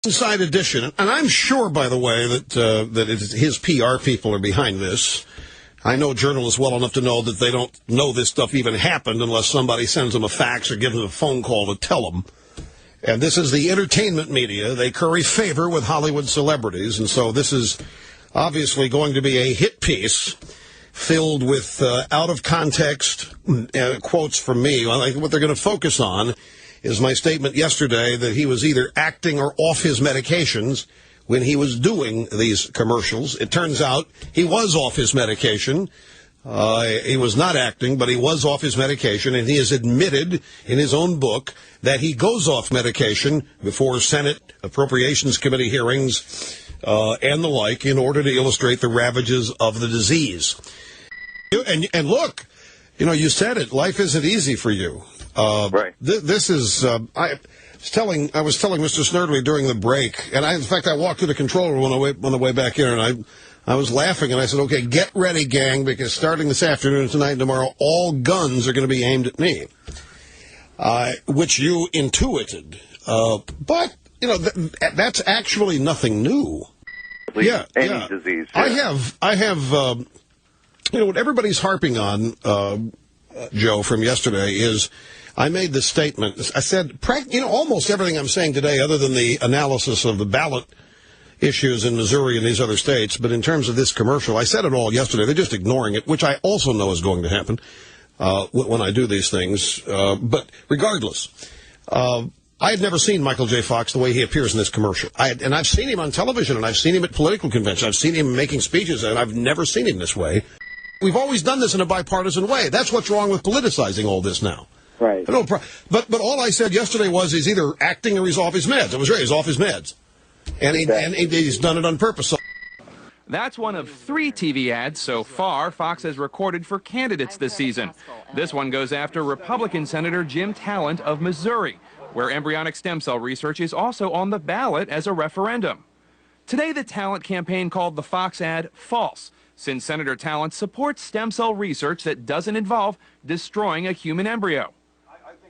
Inside Edition, and I'm sure, by the way, that his PR people are behind this. I know journalists well enough to know that they don't know this stuff even happened unless somebody sends them a fax or gives them a phone call to tell them. And this is the entertainment media. They curry favor with Hollywood celebrities, and so this is obviously going to be a hit piece filled with out-of-context quotes from me. What they're going to focus on is my statement yesterday that he was either acting or off his medications when he was doing these commercials. It turns out he was off his medication. He was not acting, but he was off his medication, and he has admitted in his own book that he goes off medication before Senate Appropriations Committee hearings and the like in order to illustrate the ravages of the disease. And look, you said it, life isn't easy for you. Right. This is, I was telling Mr. Snerdley during the break, and in fact, I walked to the control room on the way back here, and I was laughing, and I said, okay, get ready, gang, because starting this afternoon, tonight, and tomorrow, all guns are going to be aimed at me, which you intuited. But, that's actually nothing new. Any disease. Yeah. I have, what everybody's harping on, Joe, from yesterday is I made this statement. I said, almost everything I'm saying today, other than the analysis of the ballot issues in Missouri and these other states, but in terms of this commercial, I said it all yesterday. They're just ignoring it, which I also know is going to happen when I do these things. But regardless, I had never seen Michael J. Fox the way he appears in this commercial. And I've seen him on television, and I've seen him at political conventions. I've seen him making speeches, and I've never seen him this way. We've always done this in a bipartisan way. That's what's wrong with politicizing all this now. Right. But all I said yesterday was he's either acting or he's off his meds. It was right. He's off his meds. And he's done it on purpose. That's one of 3 TV ads so far Fox has recorded for candidates this season. This one goes after Republican Senator Jim Talent of Missouri, where embryonic stem cell research is also on the ballot as a referendum. Today, the Talent campaign called the Fox ad false, since Senator Talent supports stem cell research that doesn't involve destroying a human embryo.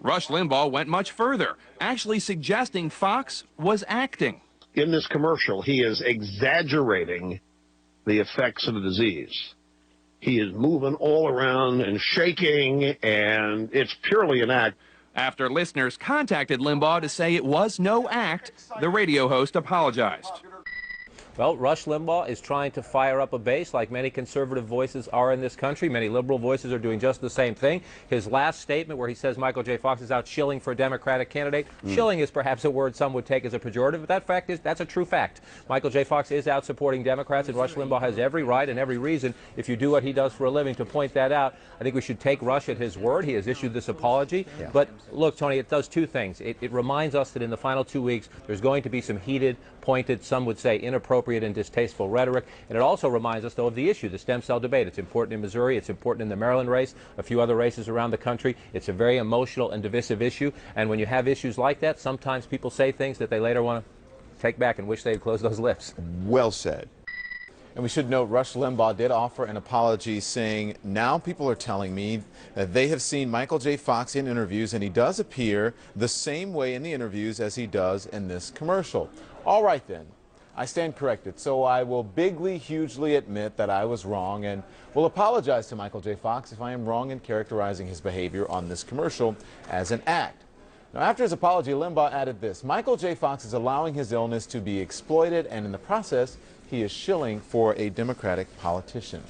Rush Limbaugh went much further, actually suggesting Fox was acting. In this commercial, he is exaggerating the effects of the disease. He is moving all around and shaking, and it's purely an act. After listeners contacted Limbaugh to say it was no act, the radio host apologized. Well, Rush Limbaugh is trying to fire up a base like many conservative voices are in this country. Many liberal voices are doing just the same thing. His last statement where he says Michael J. Fox is out shilling for a Democratic candidate. Shilling is perhaps a word some would take as a pejorative, but that's a true fact. Michael J. Fox is out supporting Democrats, and Rush Limbaugh has every right and every reason, if you do what he does for a living, to point that out. I think we should take Rush at his word. He has issued this apology. Yeah. But look, Tony, it does 2 things. It reminds us that in the final 2 weeks, there's going to be some heated, pointed, some would say inappropriate and distasteful rhetoric. And it also reminds us, though, of the issue, the stem cell debate. It's important in Missouri. It's important in the Maryland race, a few other races around the country. It's a very emotional and divisive issue. And when you have issues like that, sometimes people say things that they later want to take back and wish they had closed those lips. Well said. And we should note Rush Limbaugh did offer an apology, saying, now people are telling me that they have seen Michael J. Fox in interviews, and he does appear the same way in the interviews as he does in this commercial. All right, then. I stand corrected, so I will bigly, hugely admit that I was wrong and will apologize to Michael J. Fox if I am wrong in characterizing his behavior on this commercial as an act. Now, after his apology, Limbaugh added this: Michael J. Fox is allowing his illness to be exploited, and in the process, he is shilling for a Democratic politician.